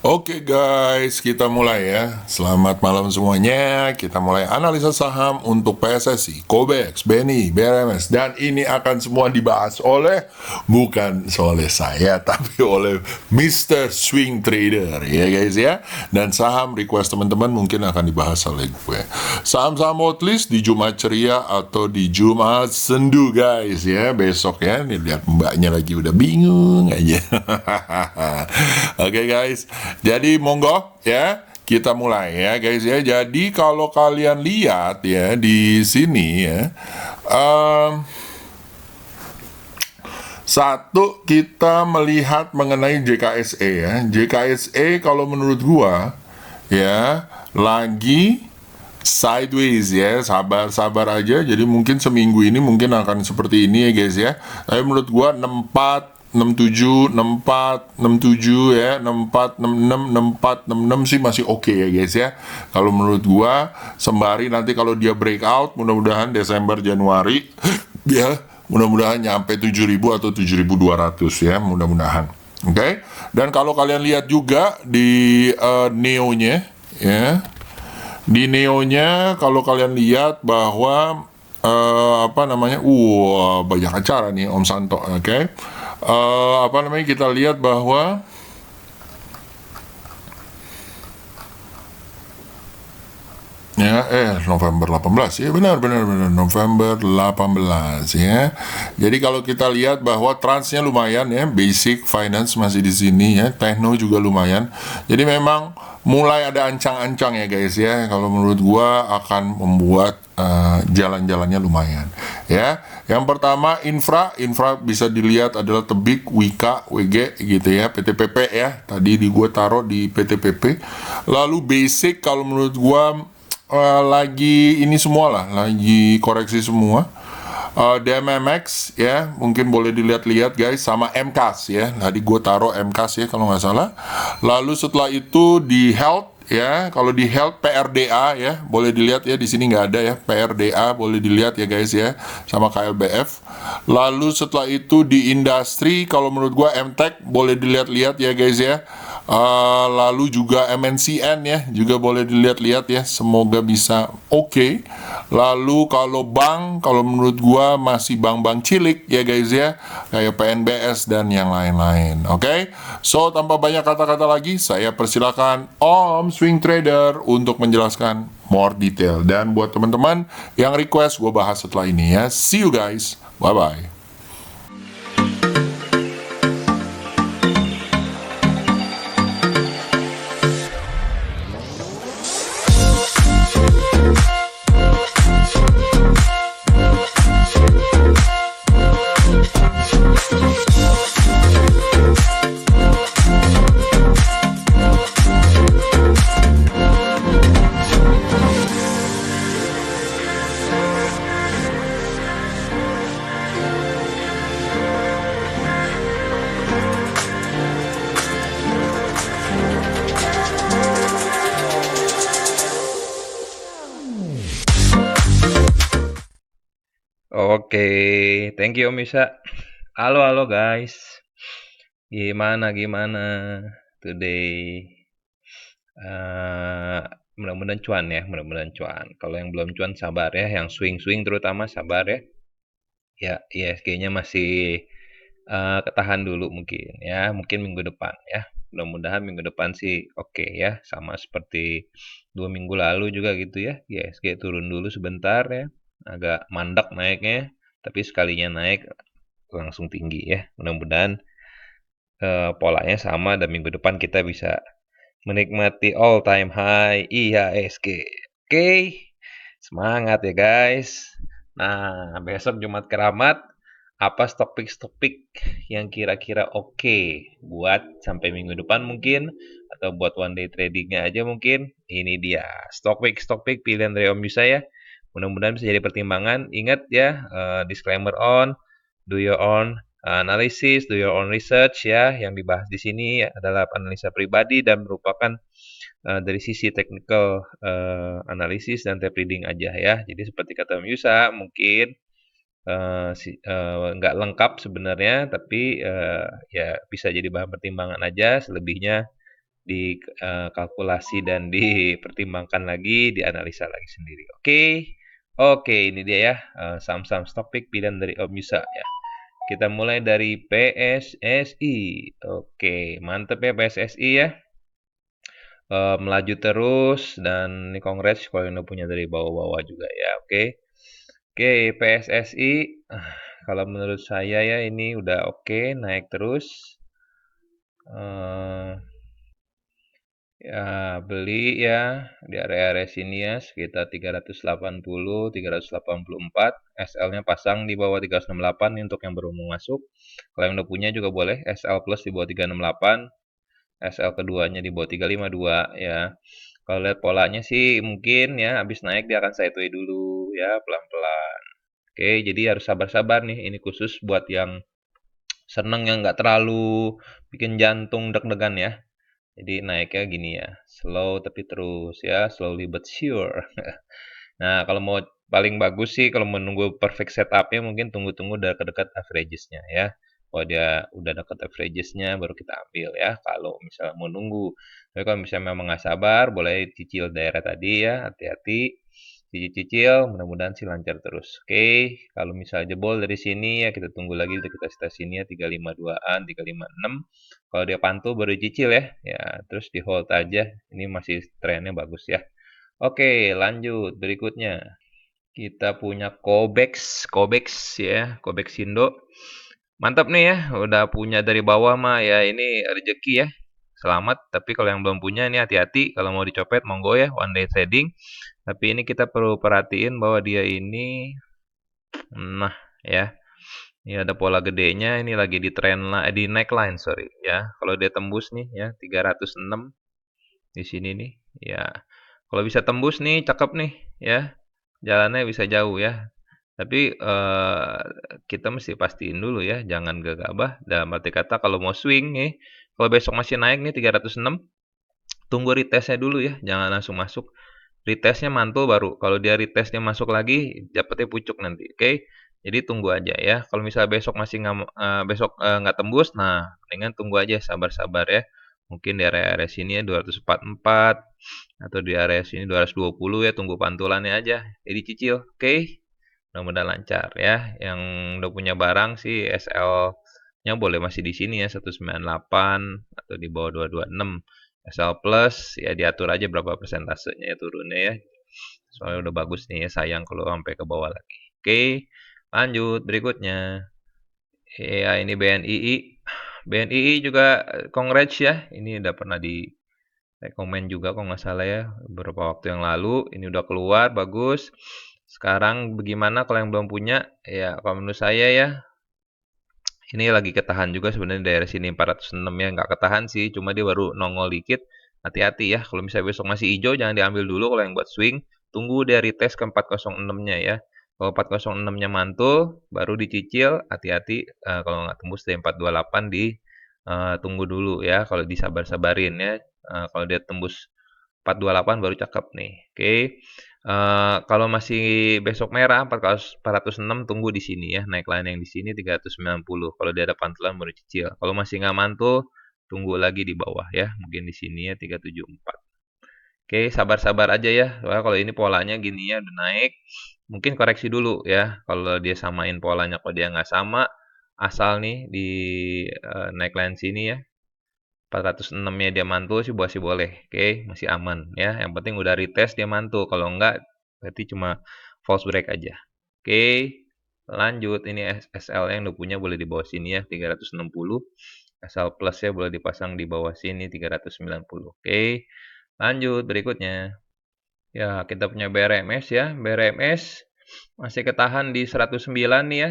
Oke guys, kita mulai ya. Selamat malam semuanya. Kita mulai analisa saham untuk PSSI, Kobex, BNI, BRMS, dan ini akan semua dibahas oleh bukan oleh saya, tapi oleh Mr. Swing Trader ya guys ya. Dan saham request teman-teman mungkin akan dibahas oleh gue. Saham-saham watchlist di Jumat ceria atau di Jumat sendu guys ya. Besok ya. Nih lihat mbaknya lagi udah bingung aja. Oke guys. Jadi monggo ya, kita mulai ya guys ya. Jadi kalau kalian lihat ya di sini ya, satu kita melihat mengenai JKSE ya. JKSE kalau menurut gua ya lagi sideways ya, sabar-sabar aja. Jadi mungkin seminggu ini mungkin akan seperti ini ya guys ya. Tapi menurut gua 64 67, 64, 67 ya, 64, 66, 64, 66 sih masih oke ya guys ya. Kalau menurut gua sembari nanti kalau dia breakout mudah-mudahan Desember Januari ya mudah-mudahan nyampe 7.000 atau 7.200 ya, mudah-mudahan. Oke. Dan kalau kalian lihat juga di Neo-nya ya. Di Neo-nya kalau kalian lihat bahwa apa namanya? Banyak acara nih Om Santo, oke. Apa namanya? Kita lihat bahwa ya November 18 ya, benar November 18 ya. Jadi kalau kita lihat bahwa transnya lumayan ya, basic finance masih di sini ya, tekno juga lumayan. Jadi memang mulai ada ancang-ancang ya guys ya. Kalau menurut gua akan membuat jalan-jalannya lumayan ya. Yang pertama infra bisa dilihat adalah Tebik, Wika, WG gitu ya, PTPP ya. Tadi di gua taruh di PTPP. Lalu basic kalau menurut gua lagi ini semua lah, lagi koreksi semua. DMMX ya, mungkin boleh dilihat-lihat guys, sama MCAS ya. Tadi gue taruh MCAS ya kalau nggak salah. Lalu setelah itu di health ya, kalau di health PRDA ya, boleh dilihat ya, di sini nggak ada ya, PRDA boleh dilihat ya guys ya, sama KLBF. Lalu setelah itu di industri kalau menurut gue MTech boleh dilihat-lihat ya guys ya. Lalu juga MNCN ya, juga boleh dilihat-lihat ya, semoga bisa oke. Lalu kalau bank, kalau menurut gua masih bank-bank cilik ya guys ya, kayak PNBS dan yang lain-lain. Oke. So tanpa banyak kata-kata lagi, saya persilakan Om Swing Trader untuk menjelaskan more detail. Dan buat teman-teman yang request, gua bahas setelah ini ya. See you guys, bye bye. Oke, thank you Om Yusa. Halo guys. Gimana today? Eh, mudah-mudahan cuan ya, mudah-mudahan cuan. Kalau yang belum cuan sabar ya, yang swing-swing terutama sabar ya. Ya, ISG-nya masih ketahan dulu mungkin ya, mungkin minggu depan ya. Mudah-mudahan minggu depan sih oke ya, sama seperti 2 minggu lalu juga gitu ya. ISG turun dulu sebentar ya, agak mandek naiknya, tapi sekalinya naik langsung tinggi ya. Mudah-mudahan polanya sama dan minggu depan kita bisa menikmati all time high IHSG. Oke, semangat ya guys. Nah, besok Jumat Keramat, apa stok pick yang kira-kira oke buat sampai minggu depan mungkin, atau buat one day tradingnya aja mungkin. Ini dia, stok pick pilihan dari Om Yusa ya. Mudah-mudahan bisa jadi pertimbangan. Ingat ya, disclaimer on, do your own analysis, do your own research ya. Yang dibahas di sini adalah analisa pribadi dan merupakan dari sisi technical analisis dan tape reading aja ya. Jadi seperti kata Om Yusa, mungkin nggak lengkap sebenarnya, tapi ya bisa jadi bahan pertimbangan aja. Selebihnya dikalkulasi dan dipertimbangkan lagi, dianalisa lagi sendiri. Oke, ini dia ya, saham-saham stock pick pilihan dari Om Yusa ya. Kita mulai dari PSSI. Oke, mantep ya PSSI ya. Melaju terus dan ini congrats kalau yang udah punya dari bawah-bawah juga ya. Oke, PSSI. Kalau menurut saya ya ini udah oke, naik terus. Eh, Ya, beli ya di area-area sini ya sekitar 380, 384. SL-nya pasang di bawah 368 nih untuk yang baru mau masuk. Kalau yang udah punya juga boleh SL plus di bawah 368, SL keduanya di bawah 352 ya. Kalau lihat polanya sih mungkin ya habis naik dia akan sideways dulu ya pelan-pelan. Oke, jadi harus sabar-sabar nih. Ini khusus buat yang seneng yang nggak terlalu bikin jantung deg-degan ya. Jadi naiknya gini ya, slow tapi terus ya, slowly but sure. Nah, kalau mau paling bagus sih kalau menunggu perfect setupnya mungkin tunggu-tunggu udah dekat averages-nya ya. Kalau dia udah dekat averages-nya baru kita ambil ya. Kalau misalnya mau nunggu, tapi kalau misalnya memang nggak sabar, boleh cicil daerah tadi ya. Hati-hati, cicil-cicil. Mudah-mudahan sih lancar terus. Oke, kalau misalnya jebol dari sini ya kita tunggu lagi kita sini ya 352-an, 356. Kalau dia pantul baru cicil ya. Ya, terus di hold aja. Ini masih trennya bagus ya. Oke, lanjut berikutnya. Kita punya Kobex ya, Kobex Indo. Mantap nih ya, udah punya dari bawah mah ya ini rezeki ya. Selamat, tapi kalau yang belum punya ini hati-hati kalau mau dicopet monggo ya one day trading. Tapi ini kita perlu perhatiin bahwa dia ini nah ya, ini ada pola gedenya ini lagi di di neckline sorry ya. Kalau dia tembus nih ya 306 di sini nih ya. Kalau bisa tembus nih cakep nih ya. Jalannya bisa jauh ya. Tapi kita mesti pastiin dulu ya, jangan gegabah. Dalam arti kata kalau mau swing nih, kalau besok masih naik nih 306, tunggu retestnya dulu ya, jangan langsung masuk. Retestnya mantul baru. Kalau dia retestnya masuk lagi, dapetnya pucuk nanti. Oke? Jadi tunggu aja ya. Kalau misalnya besok masih nggak tembus, nah mendingan tunggu aja sabar-sabar ya. Mungkin di area-area sini ya 244 atau di area sini 220 ya tunggu pantulannya aja. Jadi cicil, oke? Mudah-mudahan lancar ya. Yang udah punya barang sih SL-nya boleh masih di sini ya 198 atau di bawah 226. SL plus ya diatur aja berapa persentasenya ya turunnya ya. Soalnya udah bagus nih ya, sayang kalau sampai ke bawah lagi. Oke, lanjut berikutnya. Ya ini BNII. BNII juga congrats ya. Ini udah pernah di rekomen juga kok nggak salah ya beberapa waktu yang lalu. Ini udah keluar bagus. Sekarang bagaimana kalau yang belum punya? Ya kalau menurut saya ya ini lagi ketahan juga sebenarnya daerah sini 406 ya nggak ketahan sih cuma dia baru nongol dikit. Hati-hati ya kalau misalnya besok masih hijau jangan diambil dulu kalau yang buat swing. Tunggu dia retest ke 406-nya ya. Kalau 406-nya mantul baru dicicil. Hati-hati kalau nggak tembus dari 428 tunggu dulu ya kalau disabar-sabarin ya. Kalau dia tembus 428 baru cakep nih. Oke. Kalau masih besok merah 406 tunggu di sini ya. Naik line yang di sini 390. Kalau dia ada pantulan baru cicil. Kalau masih nggak mantul, tunggu lagi di bawah ya. Mungkin di sini ya 374. Oke, sabar-sabar aja ya. Soalnya kalau ini polanya gini ya udah naik. Mungkin koreksi dulu ya. Kalau dia samain polanya kalau dia nggak sama, asal nih di naik line sini ya 406-nya dia mantul sih masih boleh. Oke, masih aman ya. Yang penting udah retest dia mantul. Kalau enggak berarti cuma false break aja. Oke, lanjut. Ini SL yang udah punya boleh di bawah sini ya 360. SL plus ya boleh dipasang di bawah sini 390. Oke, lanjut berikutnya. Ya, kita punya BRMS ya. BRMS masih ketahan di 109 nih ya.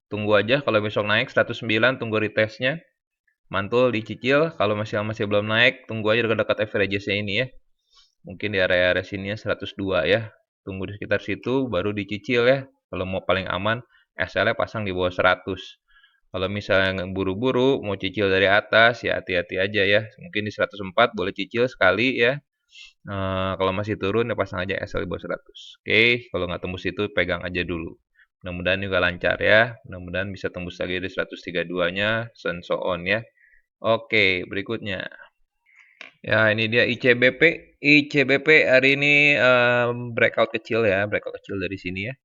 Tunggu aja kalau besok naik 109 tunggu retestnya. Mantul dicicil, kalau masih belum naik, tunggu aja dekat-dekat averages-nya ini ya. Mungkin di area-area sini ya 102 ya. Tunggu di sekitar situ baru dicicil ya. Kalau mau paling aman, SL-nya pasang di bawah 100. Kalau misalnya buru-buru mau cicil dari atas ya hati-hati aja ya. Mungkin di 104 boleh cicil sekali ya. Kalau masih turun ya pasang aja SL di bawah 100. Oke, kalau nggak tembus itu pegang aja dulu. Mudah-mudahan juga lancar ya. Mudah-mudahan bisa tembus lagi di 132-nya, and so on ya. Oke, berikutnya. Ya, ini dia ICBP. ICBP hari ini breakout kecil ya, breakout kecil dari sini ya.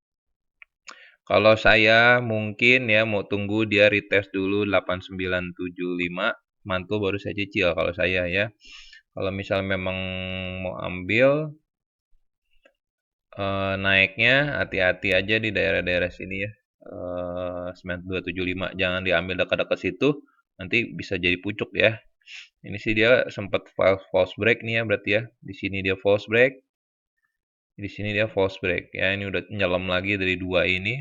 Kalau saya mungkin ya mau tunggu dia retest dulu 8975, mantul baru saya cicil kalau saya ya. Kalau misal memang mau ambil naiknya hati-hati aja di daerah-daerah sini ya. 9275 jangan diambil dekat-dekat situ, nanti bisa jadi pucuk ya. Ini sih dia sempat false break nih ya berarti ya. Di sini dia false break, di sini dia false break ya. Ini udah nyelam lagi dari dua ini.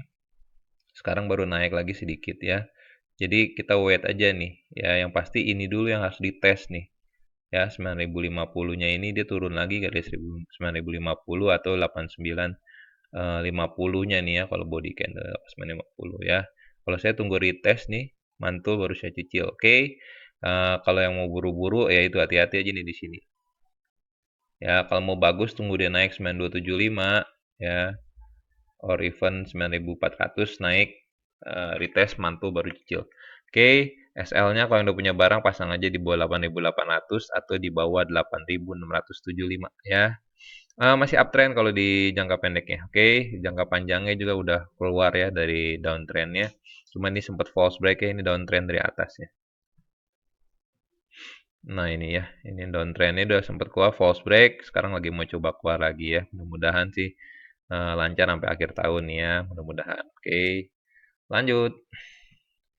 Sekarang baru naik lagi sedikit ya. Jadi kita wait aja nih. Ya, yang pasti ini dulu yang harus dites nih. Ya, 9050-nya ini dia turun lagi dari 9050 atau 8950-nya nih ya kalau body candle 8950 ya. Kalau saya tunggu retest nih, mantul baru saya cicil. Oke. Kalau yang mau buru-buru ya itu hati-hati aja nih di sini. Ya, kalau mau bagus tunggu dia naik 9275 ya, or even 9400 naik, retest mantul baru cicil. Oke, SL-nya kalau yang udah punya barang pasang aja di bawah 8800 atau di bawah 8675 ya. Masih uptrend kalau di jangka pendeknya. Oke, jangka panjangnya juga udah keluar ya dari downtrendnya. Cuma ini sempat false break ya, ini downtrend dari atas ya. Nah ini ya, ini downtrendnya udah sempat keluar false break, sekarang lagi mau coba keluar lagi ya. Mudah-mudahan sih lancar sampai akhir tahun ya, mudah-mudahan. Oke, lanjut.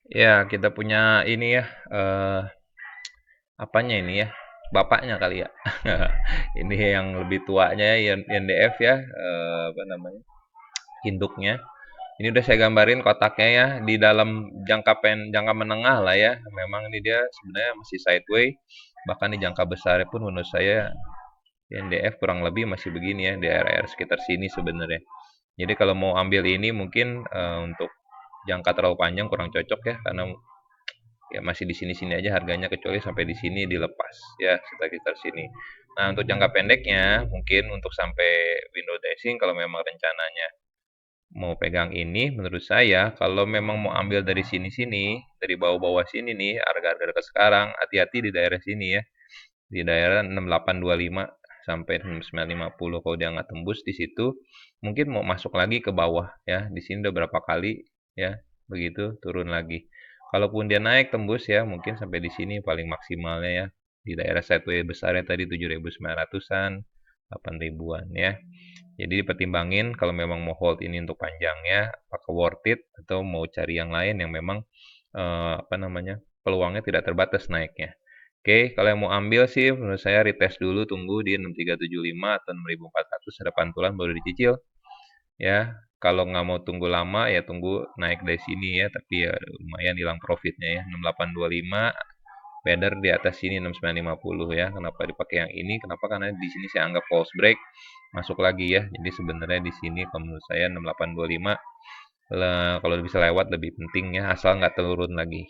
Ya, kita punya ini ya, apanya ini ya? Bapaknya kali ya. Ini yang lebih tuanya ya, INDF ya, apa namanya? Induknya. Ini udah saya gambarin kotaknya ya di dalam jangka menengah lah ya. Memang ini dia sebenarnya masih sideways. Bahkan di jangka besar pun menurut saya NDF kurang lebih masih begini ya di area sekitar sini sebenarnya. Jadi kalau mau ambil ini mungkin untuk jangka terlalu panjang kurang cocok ya karena ya masih di sini-sini aja harganya kecuali sampai di sini dilepas ya sekitar sini. Nah, untuk jangka pendeknya mungkin untuk sampai window dressing kalau memang rencananya mau pegang ini menurut saya kalau memang mau ambil dari sini-sini, dari bawah-bawah sini nih, harga-harga dekat sekarang, hati-hati di daerah sini ya. Di daerah 6825 sampai 6950 kalau dia nggak tembus di situ, mungkin mau masuk lagi ke bawah ya. Di sini udah berapa kali ya, begitu turun lagi. Kalaupun dia naik tembus ya, mungkin sampai di sini paling maksimalnya ya. Di daerah sideways besarnya tadi 7.900-an, 8.000-an ya. Jadi dipertimbangin kalau memang mau hold ini untuk panjangnya, apakah worth it atau mau cari yang lain yang memang apa namanya peluangnya tidak terbatas naiknya. Oke, kalau yang mau ambil sih menurut saya retest dulu tunggu di 6375 atau 6400 ada pantulan baru dicicil ya. Kalau nggak mau tunggu lama ya tunggu naik dari sini ya, tapi ya lumayan hilang profitnya ya 6825 better di atas sini 6950 ya. Kenapa dipakai yang ini? Kenapa? Karena di sini saya anggap false break masuk lagi ya. Jadi sebenarnya di sini kalau menurut saya 6825 kalau bisa lewat lebih penting ya asal nggak turun lagi.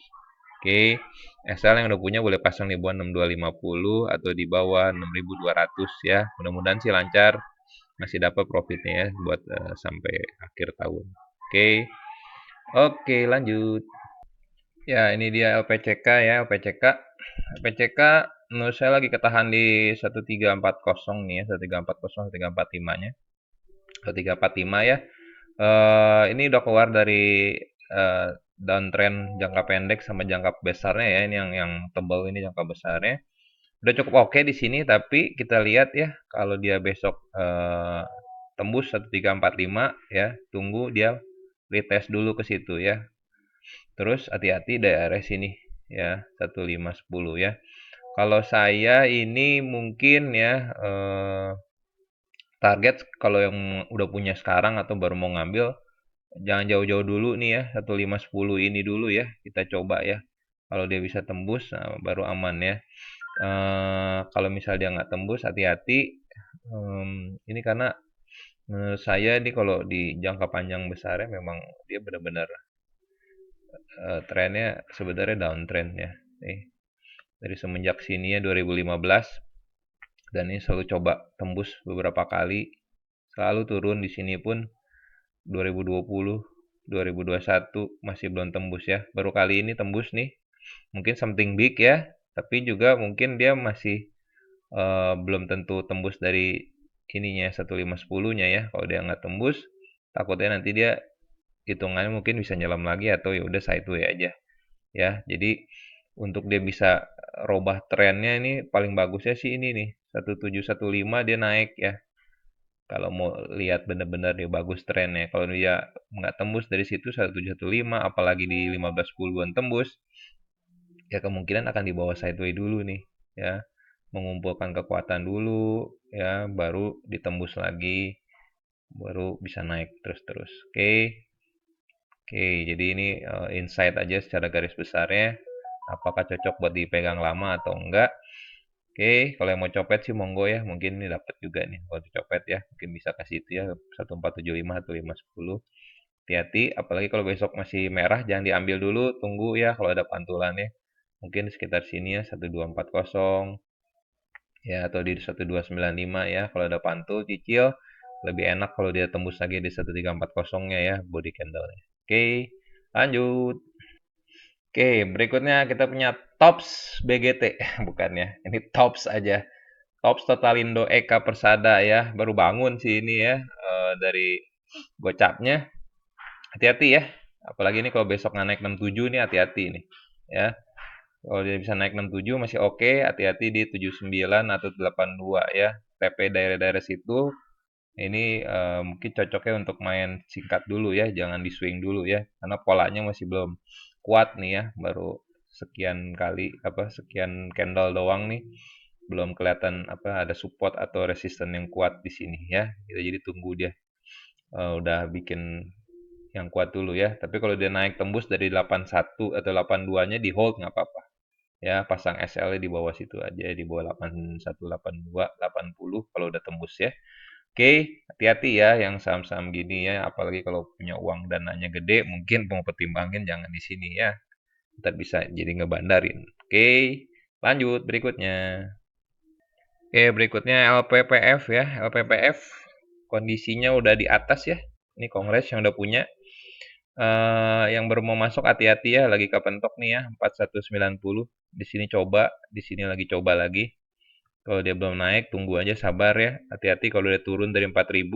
Oke, SL yang udah punya boleh pasang di bawah 6250 atau di bawah 6200 ya. Mudah-mudahan sih lancar, masih dapat profitnya ya buat sampai akhir tahun. Oke, oke lanjut. Ya ini dia LPCK ya, LPCK. LPCK menurut saya lagi ketahan di 1340 nih ya, 1340, 1345-nya. 1345 ya. Ini udah keluar dari downtrend jangka pendek sama jangka besarnya ya. Ini yang tebal ini jangka besarnya. Udah cukup oke di sini tapi kita lihat ya kalau dia besok tembus 1345 ya, tunggu dia retest dulu ke situ ya. Terus hati-hati daerah sini ya 1510 ya. Kalau saya ini mungkin ya target kalau yang udah punya sekarang atau baru mau ngambil jangan jauh-jauh dulu nih ya 1510 ini dulu ya kita coba ya. Kalau dia bisa tembus nah, baru aman ya. Kalau misal dia nggak tembus hati-hati. Ini karena menurut saya nih kalau di jangka panjang besarnya memang dia benar-benar trennya sebenarnya downtrend ya. Dari semenjak sini ya 2015 dan ini selalu coba tembus beberapa kali, selalu turun di sini pun 2020, 2021 masih belum tembus ya. Baru kali ini tembus nih. Mungkin something big ya. Tapi juga mungkin dia masih belum tentu tembus dari ininya 1510-nya ya. Kalau dia nggak tembus, takutnya nanti dia hitungannya mungkin bisa nyelam lagi atau ya udah sideways aja ya. Jadi untuk dia bisa robah trennya ini paling bagusnya sih ini nih 1715 dia naik ya. Kalau mau lihat bener-bener dia bagus trennya. Kalau dia nggak tembus dari situ 1715 apalagi di 1510-an tembus, ya kemungkinan akan di bawah sideways dulu nih ya. Mengumpulkan kekuatan dulu ya, baru ditembus lagi, baru bisa naik terus-terus. Oke. Oke, jadi ini insight aja secara garis besarnya. Apakah cocok buat dipegang lama atau enggak? Oke, kalau yang mau copet sih monggo ya. Mungkin ini dapat juga nih kalau dicopet ya. Mungkin bisa kasih itu ya 1475 atau 510. Hati-hati, apalagi kalau besok masih merah jangan diambil dulu, tunggu ya kalau ada pantulannya. Mungkin sekitar sini ya 1240 ya atau di 1295 ya. Kalau ada pantul cicil lebih enak kalau dia tembus lagi di 1340-nya ya body candle-nya. Oke, lanjut. Oke, berikutnya kita punya Tops BGT. Bukan ya, ini Tops aja. Tops Totalindo Eka Persada ya. Baru bangun sih ini ya dari gocapnya. Hati-hati ya. Apalagi ini kalau besok nggak naik 67 nih hati-hati nih. Ya. Kalau dia bisa naik 67 masih oke, hati-hati di 79 atau 82 ya. TP daerah-daerah situ ini mungkin cocoknya untuk main singkat dulu ya, jangan di swing dulu ya, karena polanya masih belum kuat nih ya, baru sekian kali sekian candle doang nih, belum kelihatan ada support atau resisten yang kuat di sini ya. Kita jadi tunggu dia udah bikin yang kuat dulu ya. Tapi kalau dia naik tembus dari 81 atau 82-nya di hold nggak apa-apa. Ya, pasang SL di bawah situ aja, di bawah 81, 82, 80 kalau udah tembus ya. Oke, hati-hati ya yang saham-saham gini ya, apalagi kalau punya uang dananya gede, mungkin mau pertimbangin jangan di sini ya. Ntar bisa jadi ngebandarin. Oke, lanjut berikutnya. Oke, berikutnya LPPF ya. LPPF kondisinya udah di atas ya. Ini Kongres yang udah punya. Yang baru mau masuk hati-hati ya, lagi kepentok nih ya, 4190. Di sini coba, di sini lagi coba lagi. Kalau dia belum naik, tunggu aja sabar ya. Hati-hati kalau dia turun dari 4000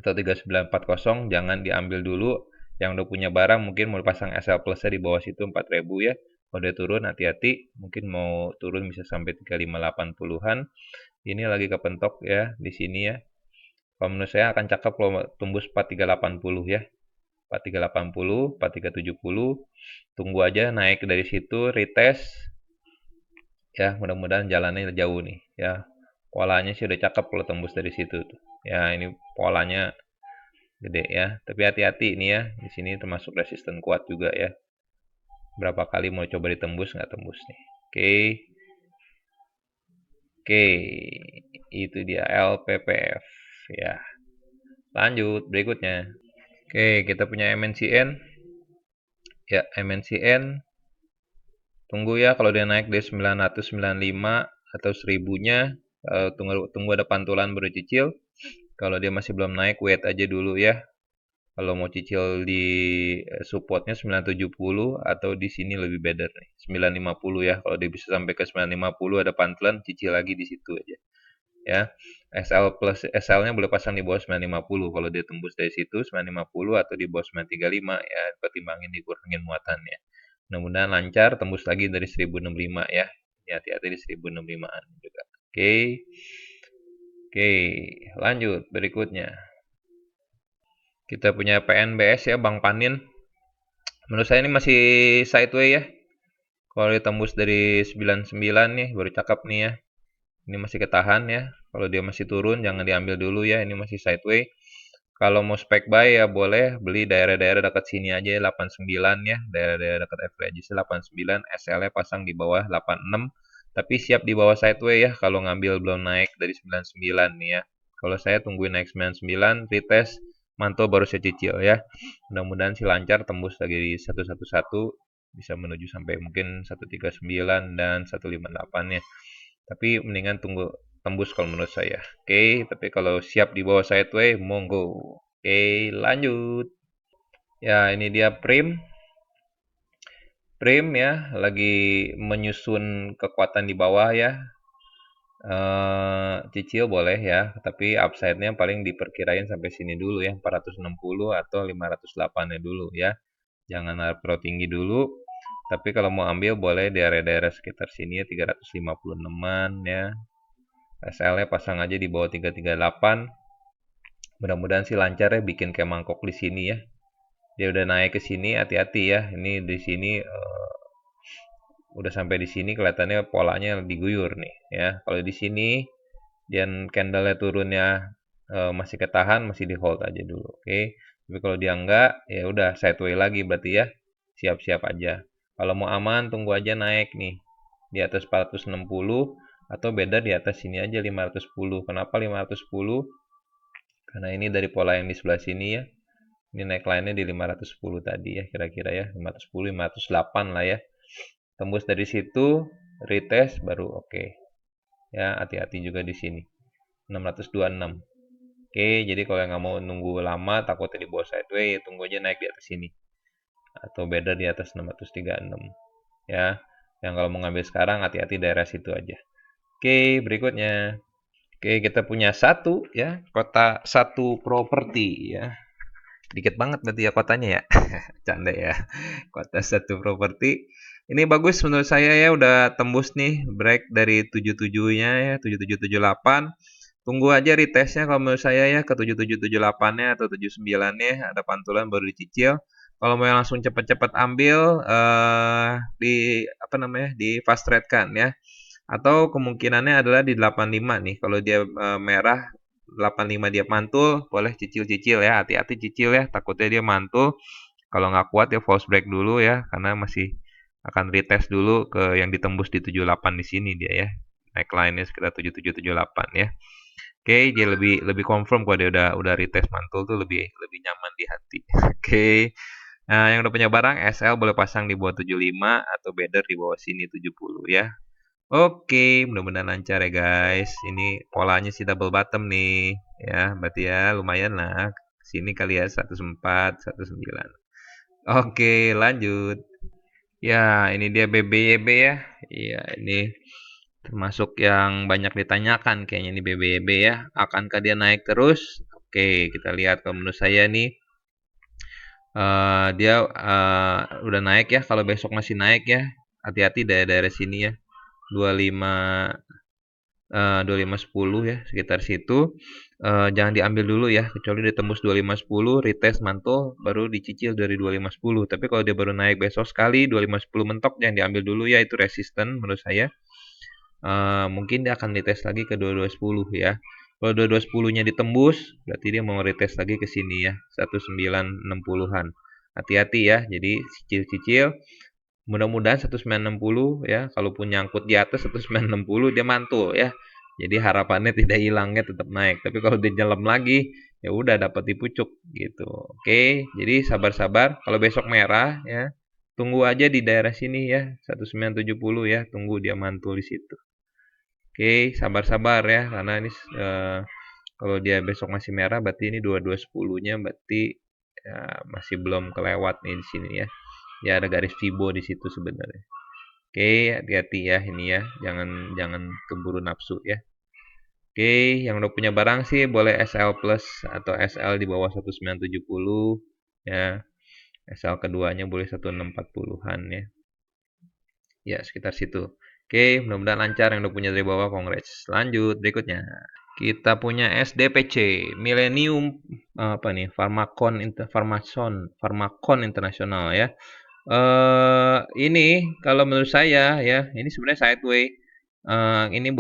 atau 3940 jangan diambil dulu. Yang udah punya barang mungkin mau pasang SL plusnya di bawah situ 4000 ya. Kalau dia turun hati-hati, mungkin mau turun bisa sampai 3580-an. Ini lagi kepentok ya di sini ya. Kalau menurut saya akan cakep kalau tembus 4380 ya. 4380, 4370. Tunggu aja naik dari situ, retest ya, mudah-mudahan jalannya jauh nih ya. Polanya sih udah cakep kalau tembus dari situ tuh. Ya, ini polanya gede ya. Tapi hati-hati ini ya. Di sini termasuk resisten kuat juga ya. Berapa kali mau coba ditembus nggak tembus nih. Oke. Oke. Itu dia LPPF ya. Lanjut berikutnya. Oke, kita punya MNCN. Ya, MNCN tunggu ya kalau dia naik dari 995 atau 1000-nya tunggu ada pantulan baru cicil. Kalau dia masih belum naik wait aja dulu ya. Kalau mau cicil di supportnya 970 atau di sini lebih better nih 950 ya. Kalau dia bisa sampai ke 950 ada pantulan cicil lagi di situ aja ya. SL plus SL-nya boleh pasang di bawah 950 kalau dia tembus dari situ 950 atau di bawah 935 ya pertimbangin dikurangin muatannya. Mudah-mudahan lancar tembus lagi dari 1065 ya. Ya hati-hati di 1065-an juga. Oke. Oke, lanjut berikutnya. Kita punya PNBS ya, Bang Panin. Menurut saya ini masih sideways ya. Kalau ditembus dari 99 nih, baru cakep nih ya. Ini masih ketahan ya. Kalau dia masih turun, jangan diambil dulu ya. Ini masih sideways. Kalau mau spek buy ya boleh beli daerah-daerah dekat sini aja 89 ya. Daerah-daerah dekat average 89, SL-nya pasang di bawah 86. Tapi siap di bawah sideways ya kalau ngambil belum naik dari 99 nih ya. Kalau saya tungguin naik 99, retest, mantul baru saya cicil ya. Mudah-mudahan sih lancar tembus lagi di 111 bisa menuju sampai mungkin 139 dan 158 ya. Tapi mendingan tunggu tembus kalau menurut saya. Oke, tapi kalau siap di bawah sideways, monggo. Oke, lanjut. Ya, ini dia Prim. prim ya, lagi menyusun kekuatan di bawah ya. Cicil boleh ya, tapi upside-nya paling diperkirain sampai sini dulu ya, 460 atau 508-nya dulu ya. Jangan terlalu tinggi dulu. Tapi kalau mau ambil boleh di area-daerah sekitar sini ya, 356-an ya. SL-nya pasang aja di bawah 338. Mudah-mudahan sih lancar ya, bikin kayak mangkok di sini ya. Dia udah naik ke sini, hati-hati ya. Ini di sini udah sampai di sini kelihatannya polanya diguyur nih ya. Kalau di sini dan candlenya turunnya masih ketahan, masih di hold aja dulu, oke. Tapi kalau dia enggak, ya udah sideway lagi berarti ya. Siap-siap aja. Kalau mau aman, tunggu aja naik nih di atas 460 atau beda di atas sini aja 510. Kenapa 510? Karena ini dari pola yang di sebelah sini ya. Ini naik lainnya di 510 tadi ya, kira-kira ya, 510, 508 lah ya. Tembus dari situ, retest baru oke. Ya, hati-hati juga di sini. 626. Oke, jadi kalau yang nggak mau nunggu lama, takutnya di bawah sideway, tunggu aja naik di atas sini. Atau beda di atas 636. Ya, yang kalau mau ngambil sekarang, hati-hati daerah situ aja. Oke, berikutnya. Oke, kita punya satu ya, kota satu properti ya. Dikit banget berarti ya kotanya ya. Canda ya. Kota satu properti. Ini bagus menurut saya ya, udah tembus nih break dari 77-nya ya, 7778. Tunggu aja retestnya kalau menurut saya ya, ke 7778-nya atau 79-nya ada pantulan baru dicicil. Kalau mau langsung cepat-cepat ambil di apa namanya? Di fast trade kan ya. Atau kemungkinannya adalah di 85 nih. Kalau dia merah 85 dia mantul, boleh cicil-cicil ya. Hati-hati cicil ya, takutnya dia mantul. Kalau nggak kuat ya false break dulu ya, karena masih akan retest dulu ke yang ditembus di 78 di sini dia ya. Neckline-nya sekitar 7778 ya. Oke, dia lebih lebih confirm kalau dia udah retest mantul tuh lebih lebih nyaman di hati. Oke. Nah, yang udah punya barang SL boleh pasang di bawah 75 atau bidder di bawah sini 70 ya. Oke, mudah-mudahan lancar ya guys. Ini polanya sih double bottom nih, ya. Berarti ya lumayan lah. Sini kali ya 14, 19. Oke, lanjut. Ya, ini dia BBYB ya. Iya, ini termasuk yang banyak ditanyakan kayaknya ini BBYB ya. Akankah dia naik terus? Oke, kita lihat kalau menurut saya nih dia udah naik ya. Kalau besok masih naik ya, hati-hati daerah-daerah sini ya. 25 2510 ya, sekitar situ. Jangan diambil dulu ya, kecuali ditembus 2510, retest mantul, baru dicicil dari 2510. Tapi kalau dia baru naik besok sekali, 2510 mentok, jangan diambil dulu ya, itu resisten menurut saya. Mungkin dia akan retest lagi ke 2210 ya. Kalau 2210-nya ditembus, berarti dia mau retest lagi ke sini ya, 1960-an. Hati-hati ya, jadi cicil-cicil. Mudah-mudahan 1960 ya, kalaupun nyangkut di atas 1960 dia mantul ya. Jadi harapannya tidak hilangnya tetap naik. Tapi kalau dia nyelam lagi, ya udah dapat dipucuk gitu. Oke, jadi sabar-sabar. Kalau besok merah ya, tunggu aja di daerah sini ya, 1970 ya, tunggu dia mantul di situ. Oke, sabar-sabar ya, karena ini kalau dia besok masih merah, berarti ini 2210-nya berarti ya, masih belum kelewat nih di sini ya. Ya ada garis Fibo di situ sebenarnya. Oke, hati-hati ya ini ya, jangan jangan keburu nafsu ya. Oke, yang udah punya barang sih boleh SL plus atau SL di bawah 1970 ya. SL keduanya boleh 1640-an ya. Ya, sekitar situ. Oke, mudah-mudahan lancar yang udah punya dari bawah, congrats. Lanjut berikutnya. Kita punya SDPC, Millennium apa nih? Farmakon Internasional ya. Ini kalau menurut saya ya, ini sebenarnya sideway. Ini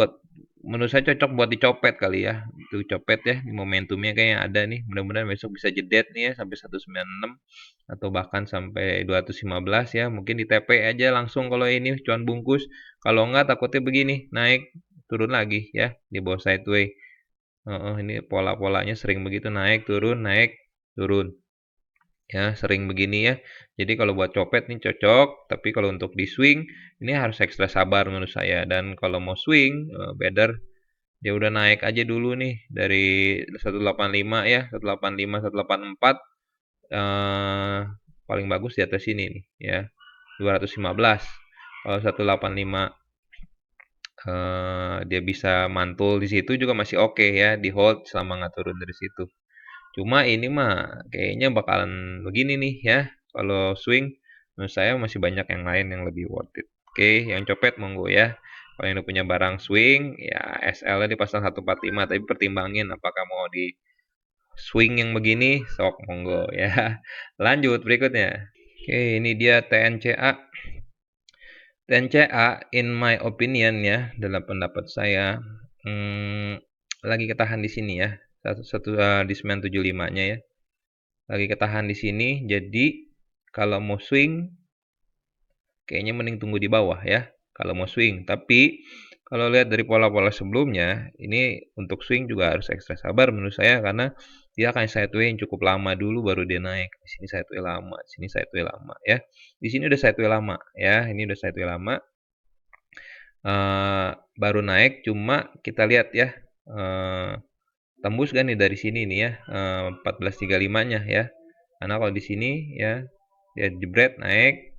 menurut saya cocok buat dicopet kali ya. Itu copet ya, momentumnya kayaknya ada nih. Mudah-mudahan besok bisa jedet nih ya sampai 196 atau bahkan sampai 215 ya. Mungkin di TP aja langsung kalau ini cuan bungkus. Kalau enggak takutnya begini, naik turun lagi ya di bawah sideway. Ini pola-polanya sering begitu naik turun ya, sering begini ya. Jadi kalau buat copet nih cocok, tapi kalau untuk di swing ini harus ekstra sabar menurut saya. Dan kalau mau swing, better dia udah naik aja dulu nih dari 185 ya, 185, 184 paling bagus di atas sini nih ya. 215. Kalau 185 dia bisa mantul di situ juga masih oke ya, di hold selama nggak turun dari situ. Cuma ini mah kayaknya bakalan begini nih ya. Kalau swing, menurut saya masih banyak yang lain yang lebih worth it. Oke, yang copet monggo ya. Kalau yang udah punya barang swing, ya SL-nya dipasang 145, tapi pertimbangin apakah mau di swing yang begini, sok monggo ya. Lanjut berikutnya. Oke, ini dia TNCA. TNCA in my opinion ya, dalam pendapat saya, lagi ketahan di sini ya. Di 975-nya ya. Lagi ketahan di sini, jadi kalau mau swing kayaknya mending tunggu di bawah ya kalau mau swing. Tapi kalau lihat dari pola-pola sebelumnya, ini untuk swing juga harus ekstra sabar menurut saya karena dia akan sideways cukup lama dulu baru dia naik. Di sini sideways lama, di sini sideways lama ya. Di sini udah sideways lama ya, ini udah sideways lama. Baru naik cuma kita lihat ya tembus kan nih dari sini nih ya 1435-nya ya. Karena kalau di sini ya dia jebret naik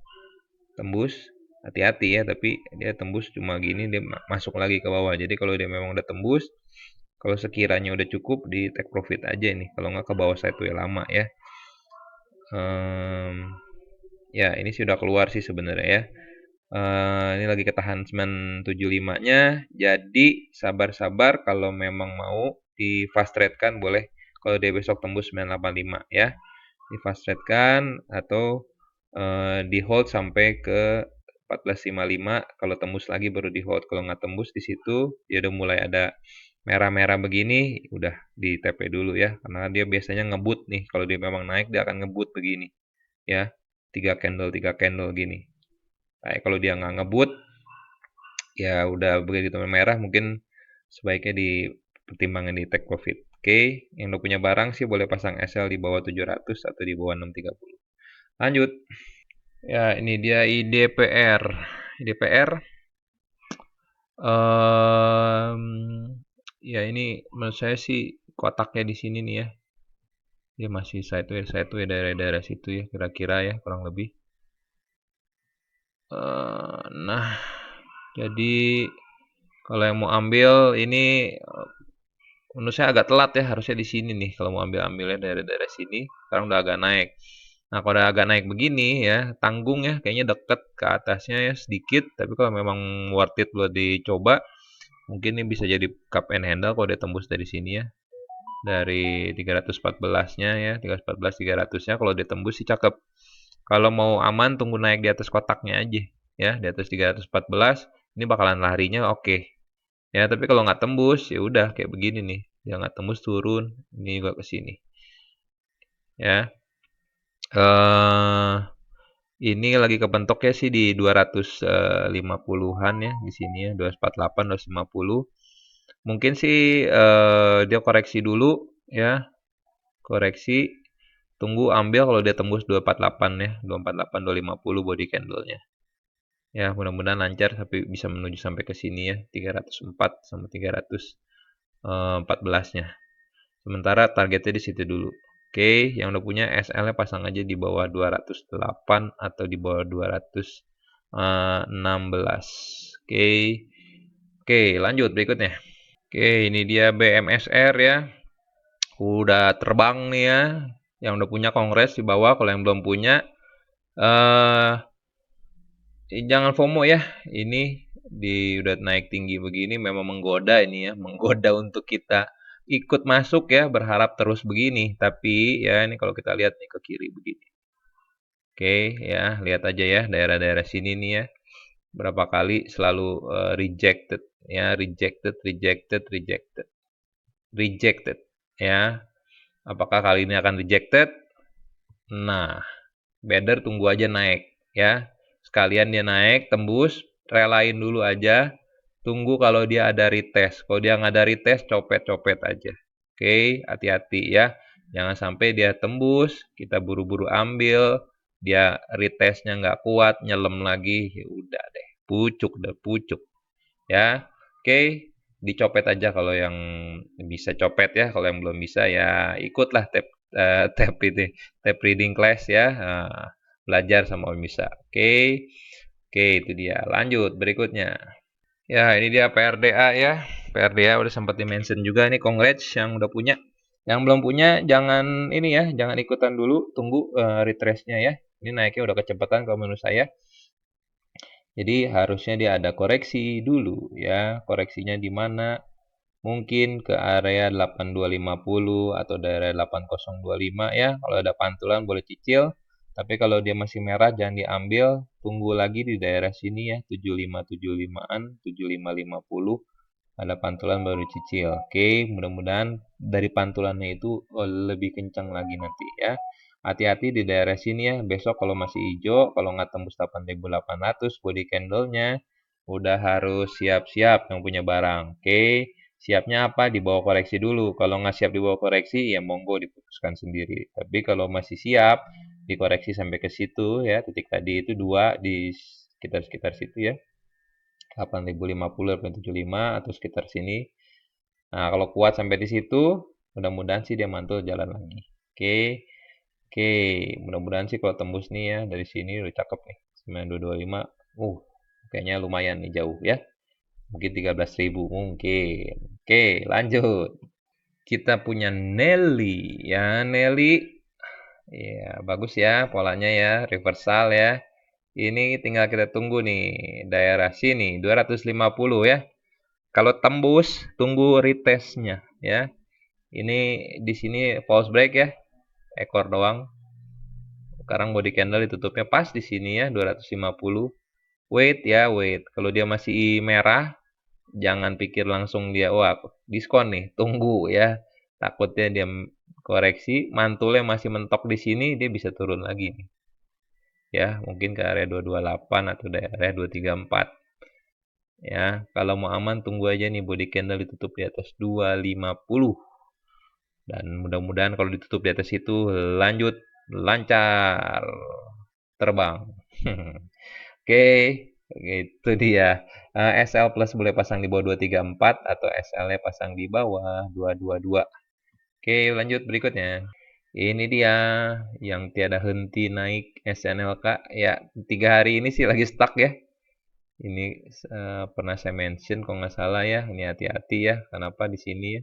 tembus hati-hati ya tapi dia tembus cuma gini dia masuk lagi ke bawah jadi kalau dia memang udah tembus kalau sekiranya udah cukup di take profit aja nih kalau nggak ke bawah sideways lama ya ya ini sih udah keluar sih sebenarnya ya ini lagi ketahan 975-nya jadi sabar-sabar kalau memang mau di fast trade kan boleh kalau dia besok tembus 985 ya di fast trade kan atau di hold sampai ke 1455 kalau tembus lagi baru di hold kalau nggak tembus di situ dia udah mulai ada merah-merah begini udah di TP dulu ya karena dia biasanya ngebut nih kalau dia memang naik dia akan ngebut begini ya tiga candle gini nah, kalau dia nggak ngebut ya udah begitu merah mungkin sebaiknya dipertimbangkan di take profit. Oke, yang udah punya barang sih boleh pasang SL di bawah 700 atau di bawah 630. Lanjut. Ya, ini dia IDPR. IDPR um, ya ini menurut saya sih kotaknya di sini nih ya. Dia masih sideways daerah-daerah situ ya kira-kira ya kurang lebih. Nah, jadi kalau yang mau ambil ini menurut saya agak telat ya harusnya di sini nih kalau mau ambilnya daerah-daerah sini. Sekarang udah agak naik. Nah, kalau udah agak naik begini ya, tanggung ya, kayaknya deket ke atasnya ya sedikit. Tapi kalau memang worth it buat dicoba, mungkin ini bisa jadi cup and handle kalau dia tembus dari sini ya. Dari 314-nya ya, 314 300-nya kalau dia tembus sih cakep. Kalau mau aman tunggu naik di atas kotaknya aja ya, di atas 314 ini bakalan larinya oke. Ya, tapi kalau nggak tembus ya udah kayak begini nih. Dia nggak tembus turun, ini juga ke sini. Ya. Eh ini lagi kebentoknya sih di 250-an ya di sini ya, 248, 250. Mungkin sih dia koreksi dulu ya, koreksi. Tunggu ambil kalau dia tembus 248 ya, 248, 250 body candle-nya. Ya, mudah-mudahan lancar tapi bisa menuju sampai ke sini ya, 304 sama 314-nya. Sementara targetnya di situ dulu. Oke, yang udah punya SL-nya pasang aja di bawah 208 atau di bawah 216. Oke. Oke, lanjut berikutnya. Oke, ini dia BMSR ya. Udah terbang nih ya. Yang udah punya kongres di bawah, kalau yang belum punya eh jangan FOMO ya. Ini udah naik tinggi begini memang menggoda ini ya, menggoda untuk kita ikut masuk ya, berharap terus begini. Tapi ya ini kalau kita lihat nih ke kiri begini. Oke, ya lihat aja ya daerah-daerah sini nih ya. Berapa kali selalu rejected ya, rejected, rejected, rejected. Rejected ya. Apakah kali ini akan rejected? Nah, better tunggu aja naik ya. Sekalian dia naik tembus, relain dulu aja. Tunggu kalau dia ada retest. Kalau dia nggak ada retest, copet-copet aja. Oke, hati-hati ya. Jangan sampai dia tembus, kita buru-buru ambil, dia retestnya nggak kuat, nyelem lagi, ya udah deh, pucuk deh, pucuk ya. Oke, dicopet aja kalau yang bisa copet ya. Kalau yang belum bisa ya ikutlah tab tab ini, tab reading class ya. belajar sama Om bisa. Oke. Oke, itu dia. Lanjut berikutnya. Ya, ini dia PRDA ya. PRDA udah sempat di-mention juga nih, congrats yang udah punya. Yang belum punya jangan ini ya, jangan ikutan dulu, tunggu retrace-nya ya. Ini naiknya udah kecepatan kalau menurut saya. Jadi harusnya dia ada koreksi dulu ya. Koreksinya di mana? Mungkin ke area 8250 atau daerah 8025 ya. Kalau ada pantulan boleh cicil. Tapi kalau dia masih merah jangan diambil. Tunggu lagi di daerah sini ya. 7575-an, 7550. Ada pantulan baru cicil. Oke, mudah-mudahan dari pantulannya itu lebih kencang lagi nanti ya. Hati-hati di daerah sini ya. Besok kalau masih hijau, kalau nggak tembus 8800 body candle-nya, udah harus siap-siap yang punya barang. Oke, siapnya apa? Dibawa koreksi dulu. Kalau nggak siap dibawa koreksi, ya monggo diputuskan sendiri. Tapi kalau masih siap, dikoreksi sampai ke situ ya. Titik tadi itu dua di sekitar-sekitar situ ya. 8050, 875 atau sekitar sini. Nah, kalau kuat sampai di situ, mudah-mudahan sih dia mantul jalan lagi. Oke. Oke, mudah-mudahan sih kalau tembus nih ya dari sini udah cakep nih. 9225. Kayaknya lumayan nih jauh ya. Mungkin 13.000 mungkin. Oke, lanjut. Kita punya Nelly. Ya, Nelly. Ya, bagus ya polanya ya, reversal ya. Ini tinggal kita tunggu nih daerah sini 250 ya. Kalau tembus, tunggu retestnya ya. Ini di sini false break ya, ekor doang. Sekarang body candle ditutupnya pas di sini ya, 250. Wait ya, wait. Kalau dia masih merah, jangan pikir langsung dia, wah diskon nih, tunggu ya. Takutnya dia koreksi, mantulnya masih mentok di sini, dia bisa turun lagi nih. Ya, mungkin ke area 228 atau daerah 234. Ya, kalau mau aman tunggu aja nih body candle ditutup di atas 250. Dan mudah-mudahan kalau ditutup di atas itu lanjut lancar terbang. Oke, itu dia. SL plus boleh pasang di bawah 234 atau SL-nya pasang di bawah 222. Oke, lanjut berikutnya. Ini dia yang tiada henti naik SNLK. Ya, 3 hari ini sih lagi stuck ya. Ini pernah saya mention kalau nggak salah ya. Ini hati-hati ya. Kenapa di sini ya?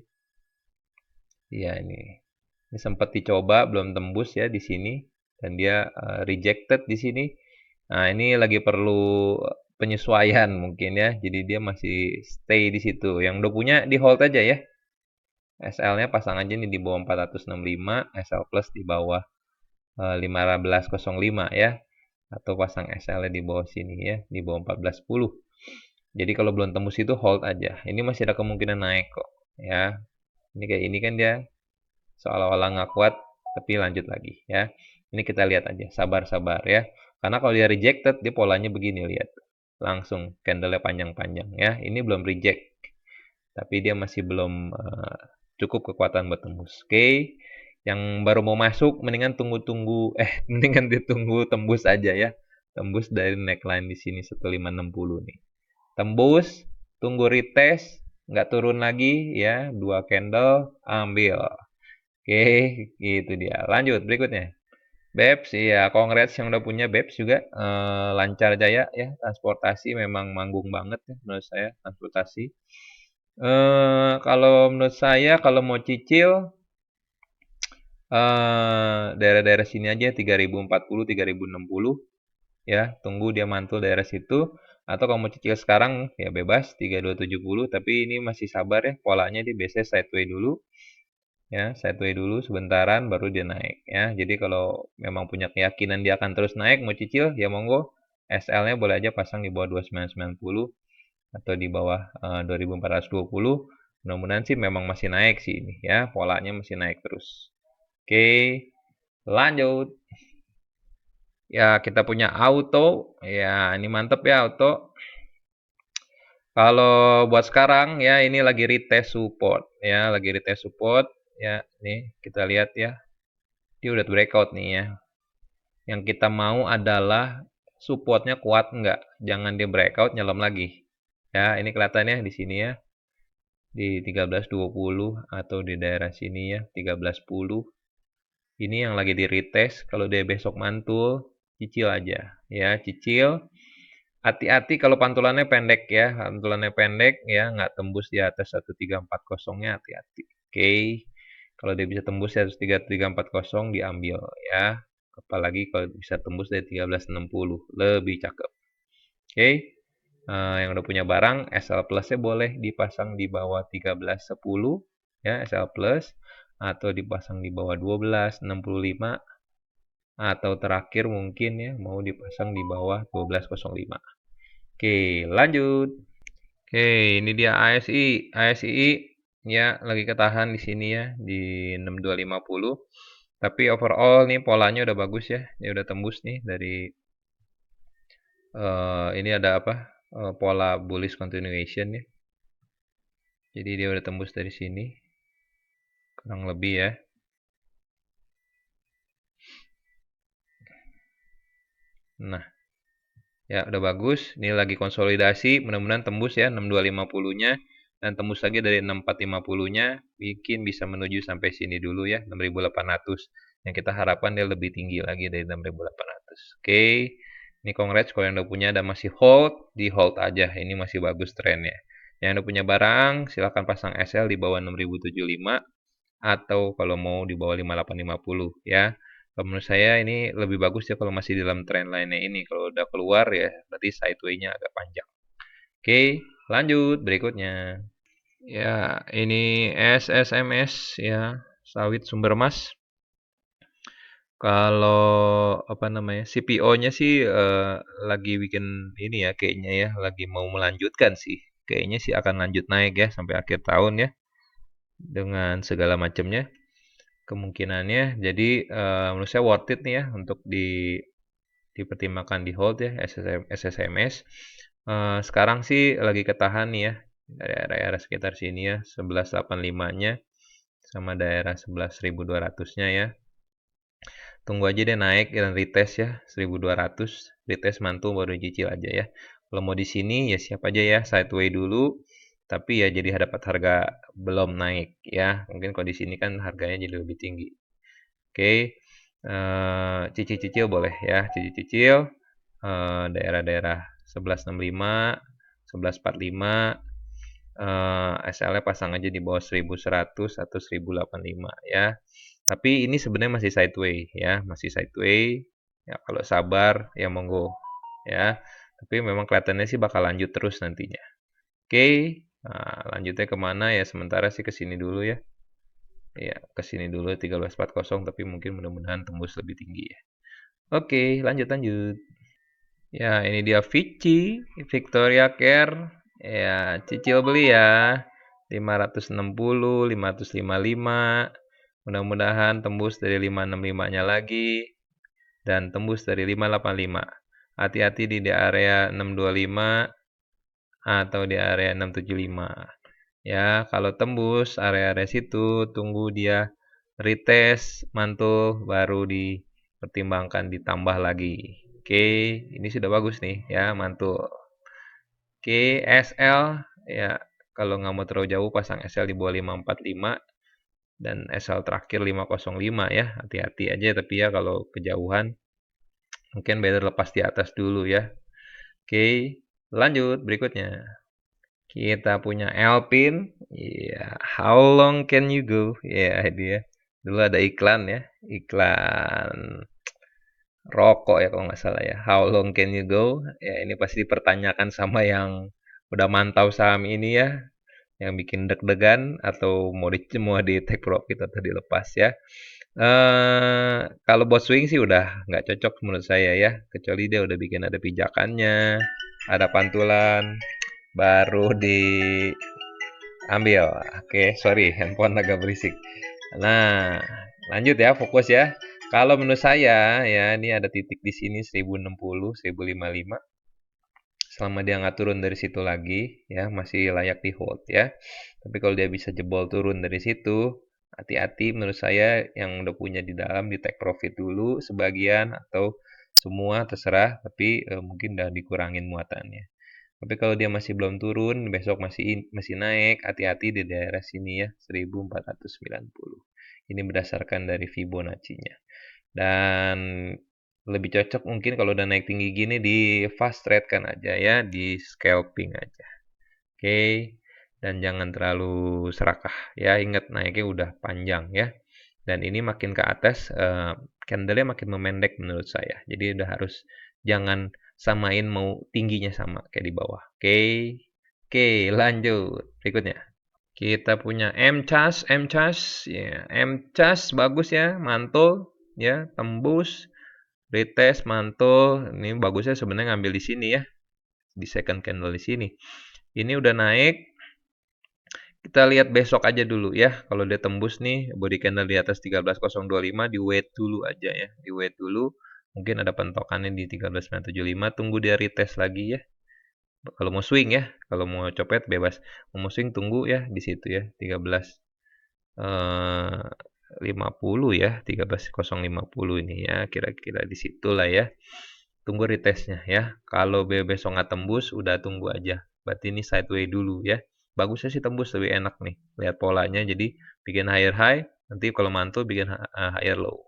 Iya ini. Ini sempat dicoba belum tembus ya di sini dan dia rejected di sini. Nah, ini lagi perlu penyesuaian mungkin ya. Jadi dia masih stay di situ. Yang udah punya di hold aja ya. SL-nya pasang aja nih di bawah 465, SL plus di bawah 1505 ya. Atau pasang SL-nya di bawah sini ya, di bawah 1410. Jadi kalau belum tembus itu hold aja. Ini masih ada kemungkinan naik kok ya. Ini kayak ini kan dia seolah-olah nggak kuat tapi lanjut lagi ya. Ini kita lihat aja, sabar-sabar ya. Karena kalau dia rejected, dia polanya begini, lihat. Langsung candle-nya panjang-panjang ya. Ini belum reject, tapi dia masih belum cukup kekuatan buat tembus. Oke. Yang baru mau masuk, mendingan tunggu-tunggu, mendingan ditunggu tembus aja ya. Tembus dari neckline di sini 1560 nih. Tembus, tunggu retest, nggak turun lagi ya, 2 candle, ambil. Oke, gitu dia. Lanjut berikutnya. BEPS, iya, congrats yang udah punya BEPS juga. Lancar jaya ya, transportasi memang manggung banget ya menurut saya, transportasi. Kalau menurut saya, kalau mau cicil, daerah-daerah sini aja 3040, 3060 ya, tunggu dia mantul daerah situ. Atau kalau mau cicil sekarang ya bebas 3270, tapi ini masih sabar ya, polanya dia biasanya sideways dulu ya, sideways dulu sebentaran baru dia naik ya. Jadi kalau memang punya keyakinan dia akan terus naik mau cicil ya monggo, SL-nya boleh aja pasang di bawah 2990 atau di bawah 2420. Mudah-mudahan sih memang masih naik sih ini ya, polanya masih naik terus. Oke, lanjut. Ya, kita punya auto. Ya, ini mantep ya auto. Kalau buat sekarang ya ini lagi retest support ya, lagi retest support ya. Nih kita lihat ya. Dia udah breakout nih ya. Yang kita mau adalah supportnya kuat enggak. Jangan dia breakout nyelam lagi. Ya, ini kelihatannya di sini ya. Di 1320 atau di daerah sini ya, 1310. Ini yang lagi di retest. Kalau dia besok mantul, cicil aja ya, cicil. Hati-hati kalau pantulannya pendek ya, pantulannya pendek ya, nggak tembus di atas 1340-nya, hati-hati. Oke. Kalau dia bisa tembus di atas 1340 diambil ya. Apalagi kalau bisa tembus dari 1360, lebih cakep. Oke. Yang udah punya barang, SL Plus-nya boleh dipasang di bawah 1310 ya, SL Plus, atau dipasang di bawah 1265, atau terakhir mungkin ya mau dipasang di bawah 1205. Oke, lanjut. Oke, ini dia ASI. ASI ya lagi ketahan di sini ya di 6250. Tapi overall nih polanya udah bagus ya. Ini udah tembus nih dari ini ada apa? Pola bullish continuation ya. Jadi dia udah tembus dari sini kurang lebih ya. Nah, ya udah bagus. Ini lagi konsolidasi, mudah-mudahan tembus ya 6250-nya dan tembus lagi dari 6450-nya, bikin bisa menuju sampai sini dulu ya 6800. Yang kita harapkan dia lebih tinggi lagi dari 6800. Oke. Ini congrats kalau yang udah punya dan masih hold, di hold aja. Ini masih bagus trennya. Yang udah punya barang, silahkan pasang SL di bawah 6075 atau kalau mau di bawah 5850 ya. Kalau menurut saya ini lebih bagus ya kalau masih dalam trend line ini. Kalau udah keluar ya berarti sideway-nya agak panjang. Oke, lanjut berikutnya. Ya, ini SSMS ya, sawit sumber emas. Kalau apa namanya, CPO-nya sih lagi bikin ini ya kayaknya ya, lagi mau melanjutkan sih. Kayaknya sih akan lanjut naik ya sampai akhir tahun ya dengan segala macamnya kemungkinannya. Jadi menurut saya worth it nih ya untuk dipertimbangkan di hold ya SSMS. Sekarang sih lagi ketahan nih ya dari daerah sekitar sini ya 1185-nya sama daerah 11.200-nya ya. Tunggu aja deh naik dan retest ya 1200, retest mantul baru cicil aja ya. Kalau mau di sini ya siap aja ya sideway dulu. Tapi ya jadi dapat harga belum naik ya. Mungkin kalau di sini kan harganya jadi lebih tinggi. Oke, cicil-cicil boleh ya, cicil-cicil daerah-daerah 1165, 1145, SL-nya pasang aja di bawah 1100 atau 1085 ya. Tapi ini sebenarnya masih sideway ya, masih sideway. Ya kalau sabar ya monggo ya. Tapi memang kelihatannya sih bakal lanjut terus nantinya. Oke, lanjutnya kemana ya? Sementara sih ke sini dulu ya. Ya, ke sini dulu 1340 tapi mungkin mudah-mudahan tembus lebih tinggi ya. Oke, lanjut lanjut. Ya, ini dia Vici, Victoria Care. Ya, cicil beli ya. 560, 555. Mudah-mudahan tembus dari 565-nya lagi dan tembus dari 585. Hati-hati di area 625 atau di area 675. Ya, kalau tembus area-area situ, tunggu dia retest, mantul, baru dipertimbangkan ditambah lagi. Oke, ini sudah bagus nih, ya, mantul. Oke, SL, ya, kalau nggak mau terlalu jauh, pasang SL di bawah 545, dan SL terakhir 505 ya, hati-hati aja, tapi ya kalau kejauhan, mungkin better lepas di atas dulu ya. Oke, lanjut berikutnya. Kita punya Alpine, ya, How long can you go? Ya, dia. Dulu ada iklan ya, iklan rokok ya kalau nggak salah ya. How long can you go? Ya, ini pasti dipertanyakan sama yang udah mantau saham ini ya, yang bikin deg-degan atau mau di take profit atau dilepas ya. Kalau buat swing sih udah nggak cocok menurut saya ya, kecuali dia udah bikin ada pijakannya, ada pantulan, baru diambil. Oke, sorry, handphone agak berisik. Nah, lanjut ya, fokus ya. Kalau menurut saya ya, ini ada titik di sini 1060, 1055. Selama dia nggak turun dari situ lagi, ya masih layak di hold ya. Tapi kalau dia bisa jebol turun dari situ, hati-hati menurut saya yang udah punya di dalam di take profit dulu sebagian atau semua terserah, tapi mungkin udah dikurangin muatannya. Tapi kalau dia masih belum turun, besok masih naik, hati-hati di daerah sini ya, 1490. Ini berdasarkan dari Fibonacci-nya. Dan Lebih cocok mungkin kalau udah naik tinggi gini di fast trade kan aja ya, di scalping aja. Oke, dan jangan terlalu serakah ya. Ingat naiknya udah panjang ya. Dan ini makin ke atas, candlenya makin memendek menurut saya. Jadi udah harus jangan samain mau tingginya sama kayak di bawah. Oke, oke, lanjut berikutnya. Kita punya MCAS, ya, MCAS bagus ya, mantul, ya, tembus, retest, mantul. Ini bagusnya sebenarnya ngambil di sini ya, di second candle di sini. Ini udah naik, kita lihat besok aja dulu ya. Kalau dia tembus nih, body candle di atas 13.025, di wait dulu aja ya, di wait dulu. Mungkin ada pentokannya di 13.975, tunggu dia retest lagi ya. Kalau mau swing ya, kalau mau copet bebas. Mau swing tunggu ya di situ ya, 13 eh 50 ya, 13.050 ini ya, kira-kira di situlah ya. Tunggu retestnya ya. Kalau besok nggak tembus, udah tunggu aja. Berarti ini sideway dulu ya. Bagusnya sih tembus lebih enak nih. Lihat polanya, jadi bikin higher high, nanti kalau mantul bikin higher low.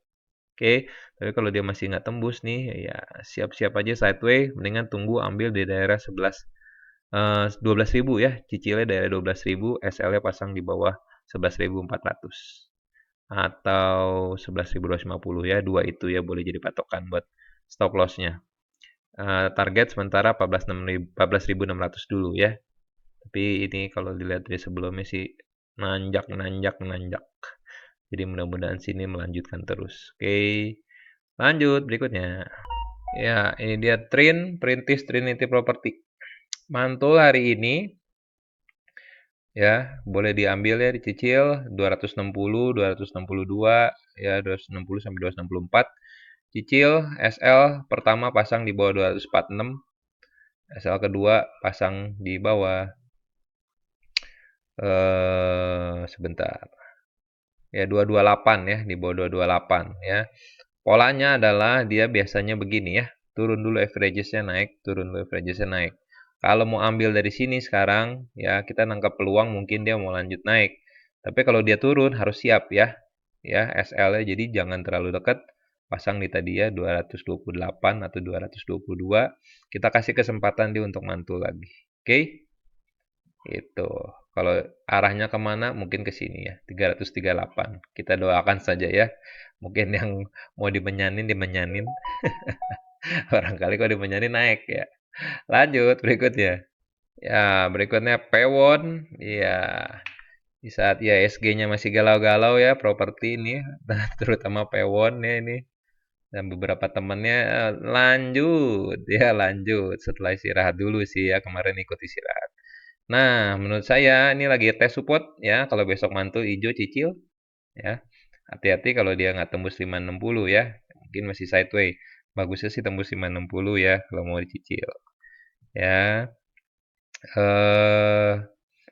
Oke, tapi kalau dia masih nggak tembus nih, ya siap-siap aja sideway. Mendingan tunggu ambil di daerah 12.000 ya, cicilnya daerah 12.000, SL-nya pasang di bawah 11.400 atau 11.250 ya, dua itu ya boleh jadi patokan buat stop loss-nya. Target sementara 14.600 dulu ya. Tapi ini kalau dilihat dari sebelumnya sih nanjak nanjak nanjak. Jadi mudah-mudahan sini melanjutkan terus. Oke, lanjut berikutnya. Ya, ini dia Printis Trinity Property. Mantul hari ini ya, boleh diambil ya, dicicil 260, 262, ya 260 sampai 264. Cicil SL pertama pasang di bawah 246, SL kedua pasang di bawah sebentar. Ya 228 ya, di bawah 228 ya. Polanya adalah dia biasanya begini ya. Turun dulu averagesnya naik, turun dulu averagesnya naik. Kalau mau ambil dari sini sekarang, ya kita nangkap peluang mungkin dia mau lanjut naik. Tapi kalau dia turun harus siap ya. Ya, SL-nya jadi jangan terlalu dekat. Pasang di tadi ya 228 atau 222. Kita kasih kesempatan dia untuk mantul lagi. Oke? Itu. Kalau arahnya kemana mungkin ke sini ya. 338. Kita doakan saja ya. Mungkin yang mau dimenyanin dimenyanin. Barangkali kalau dimenyanin naik ya. Lanjut berikutnya. Ya, berikutnya Pewon. Ya, di saat ya SG-nya masih galau-galau ya properti ini, nah, terutama Pewon ya ini dan beberapa temannya lanjut ya lanjut setelah istirahat dulu sih ya kemarin ikut istirahat. Nah, menurut saya ini lagi tes support ya. Kalau besok mantul hijau cicil ya. Hati-hati kalau dia nggak tembus 560 ya. Mungkin masih sideway. Bagusnya sih tembus 560 ya kalau mau dicicil. Ya. Eh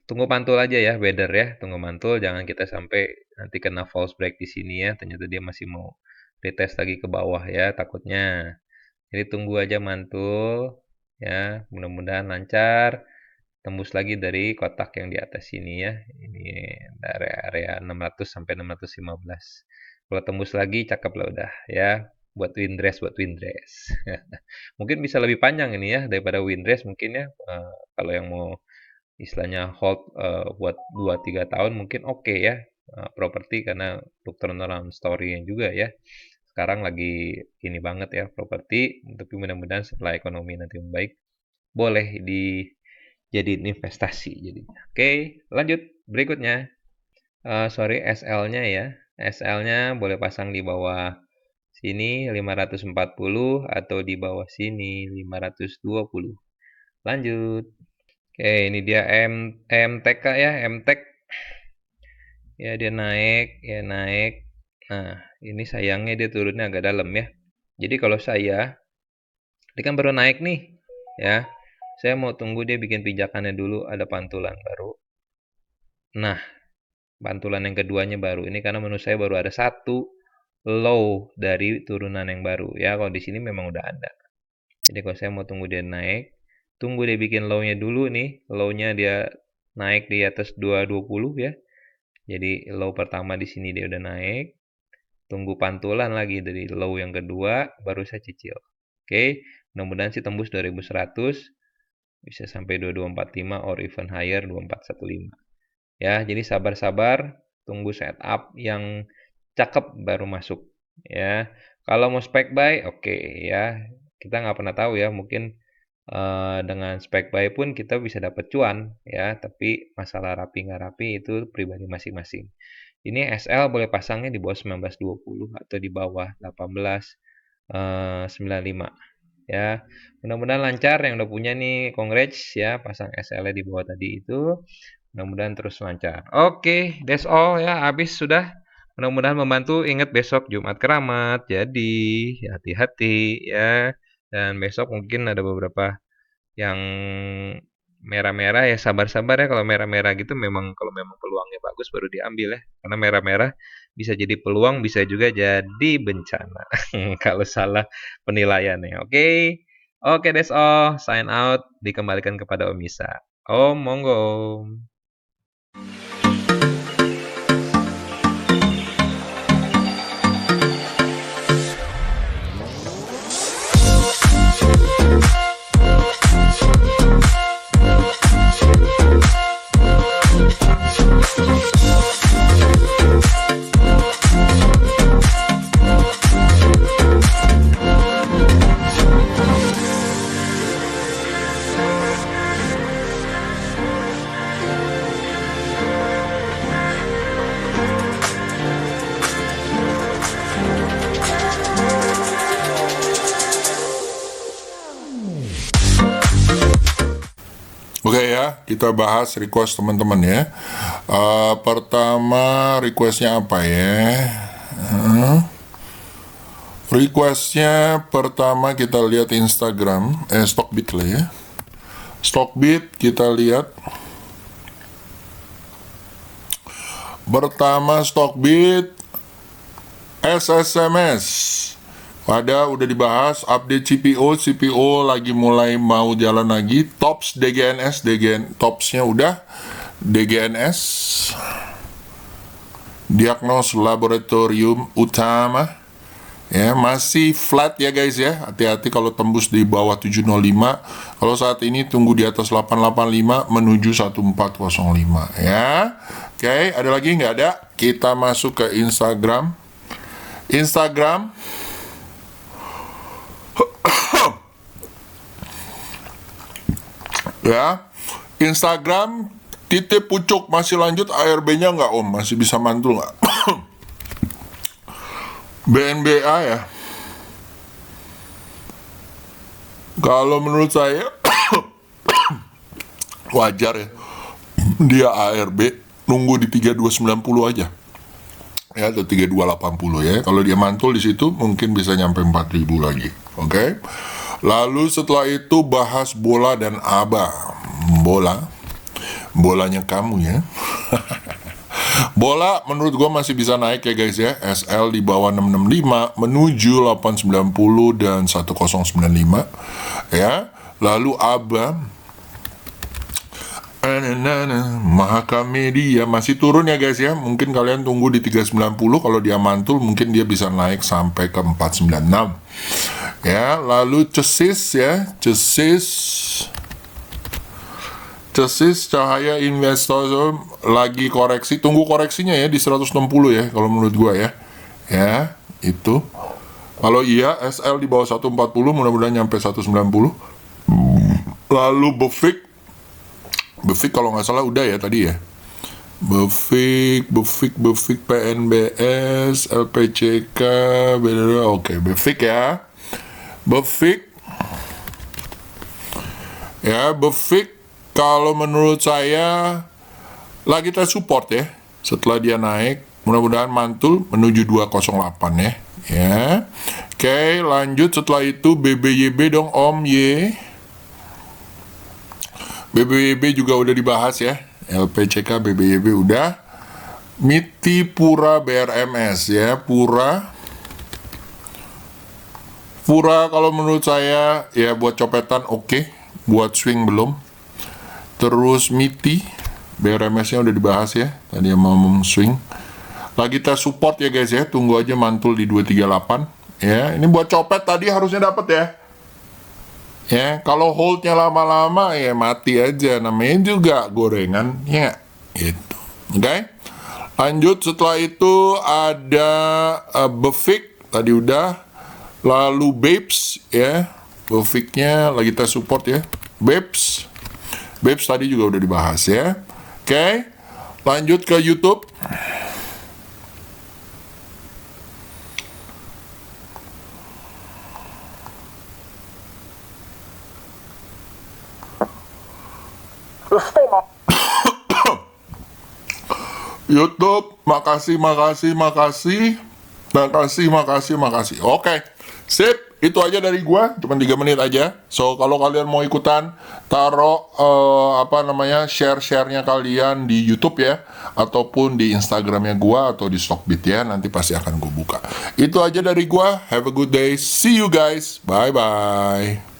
tunggu mantul aja ya, weather ya. Tunggu mantul, jangan kita sampai nanti kena false break di sini ya. Ternyata dia masih mau retest lagi ke bawah ya, takutnya. Jadi tunggu aja mantul ya. Mudah-mudahan lancar. Tembus lagi dari kotak yang di atas sini ya. Ini dari area 600 sampai 615. Kalau tembus lagi cakep lah udah ya. Buat win dress. Mungkin bisa lebih panjang ini ya daripada win dress mungkin ya. Kalau yang mau istilahnya hold buat 2-3 tahun mungkin oke ya. Properti karena untuk turnaround story yang juga ya. Sekarang lagi ini banget ya properti, tapi mudah-mudahan setelah ekonomi nanti membaik boleh dijadiin investasi jadinya. Oke, lanjut berikutnya. Sorry, SL-nya ya. SL-nya boleh pasang di bawah sini 540 atau di bawah sini 520. Lanjut. Oke, ini dia MTK ya, MTek. Ya, dia naik, ya naik. Nah, ini sayangnya dia turunnya agak dalam ya. Jadi kalau saya, dia kan baru naik nih, ya. Saya mau tunggu dia bikin pijakannya dulu, ada pantulan baru. Nah, pantulan yang keduanya baru. Ini karena menurut saya baru ada satu low dari turunan yang baru. Ya, kalau di sini memang udah ada. Jadi kalau saya mau tunggu dia naik, tunggu dia bikin low-nya dulu nih. Low-nya dia naik di atas 220 ya. Jadi low pertama di sini dia udah naik. tunggu pantulan lagi dari low yang kedua, baru saya cicil. Oke, mudah-mudahan sih tembus 2100, bisa sampai 2245 or even higher 2415. Ya, jadi sabar-sabar, tunggu setup yang cakep baru masuk. Ya, kalau mau spec buy, oke ya. Kita nggak pernah tahu ya, mungkin dengan spec buy pun kita bisa dapat cuan ya, tapi masalah rapi nggak rapi itu pribadi masing-masing. Ini SL boleh pasangnya di bawah 1920 atau di bawah 1895 ya. Mudah-mudahan lancar yang udah punya nih, congrats ya, pasang SL-nya di bawah tadi itu. Mudah-mudahan terus lancar. Oke, that's all ya, habis sudah. Mudah-mudahan membantu. Ingat besok Jumat Keramat, jadi hati-hati ya. Dan besok mungkin ada beberapa yang merah-merah ya, sabar-sabar ya. Kalau merah-merah gitu memang, kalau memang peluangnya bagus baru diambil ya. Karena merah-merah bisa jadi peluang, bisa juga jadi bencana kalau salah penilaiannya. Oke. Oke, that's all. Sign out. Dikembalikan kepada Om Isa. Om, monggo. Oke ya, kita bahas request teman-teman ya. Pertama requestnya apa ya? Requestnya pertama kita lihat Instagram, Stockbit lah ya. Stockbit kita lihat. Pertama Stockbit SSMS. Udah dibahas update CPO lagi mulai mau jalan lagi. Tops DGNS, topsnya udah. DGNS Diagnos Laboratorium Utama ya, masih flat ya guys ya. Hati-hati kalau tembus di bawah 705. Kalau saat ini tunggu di atas 885 menuju 1405 ya. Oke, ada lagi nggak ada? Kita masuk ke Instagram ya. Instagram titik pucuk masih lanjut. ARB-nya nggak Om? Masih bisa mantul nggak? BNBA ya, kalau menurut saya wajar ya dia ARB nunggu di 3290 aja ya, atau 3280 ya. Kalau dia mantul di situ mungkin bisa nyampe 4000 lagi. Oke. Lalu setelah itu bahas bola dan ABA. Bolanya kamu ya. Bola menurut gua masih bisa naik ya guys ya. SL di bawah 665 menuju 890 dan 1095 ya. Lalu ABA Mahakamedia masih turun ya guys ya. Mungkin kalian tunggu di 390. Kalau dia mantul mungkin dia bisa naik sampai ke 496 ya. Lalu Cesis Cahaya Investor lagi koreksi, tunggu koreksinya ya di 160 ya kalau menurut gua ya. Ya, itu. Kalau iya SL di bawah 140 mudah-mudahan nyampe 190. Lalu Befik kalau nggak salah udah ya tadi ya. Befik PNBS, LPCK, oke, Befik ya. Befik kalau menurut saya lagi kita support ya. Setelah dia naik, mudah-mudahan mantul menuju 208 ya. Ya. Oke, lanjut setelah itu BBYB dong Om Y. BBYB juga udah dibahas ya. LPCK BBYB udah. MITI Pura BRMS ya, Pura kalau menurut saya ya buat copetan oke. Buat swing belum. Terus MITI BRMS nya udah dibahas ya, tadi yang mau swing. Lagi tes support ya guys ya, tunggu aja mantul di 238 ya. Ini buat copet tadi harusnya dapat ya. Ya, kalau holdnya lama-lama ya mati aja, namanya juga gorengan ya, gitu. Oke. Lanjut setelah itu ada Befik tadi udah, lalu Babes ya. Befiknya lagi tes support ya. Babes tadi juga udah dibahas ya. Oke. Lanjut ke YouTube. YouTube, makasih. Oke, sip. Itu aja dari gua, cuma 3 menit aja. So, kalau kalian mau ikutan, taruh share-nya kalian di YouTube ya, ataupun di Instagramnya gua atau di Stockbit ya. Nanti pasti akan gua buka. Itu aja dari gua. Have a good day. See you guys. Bye bye.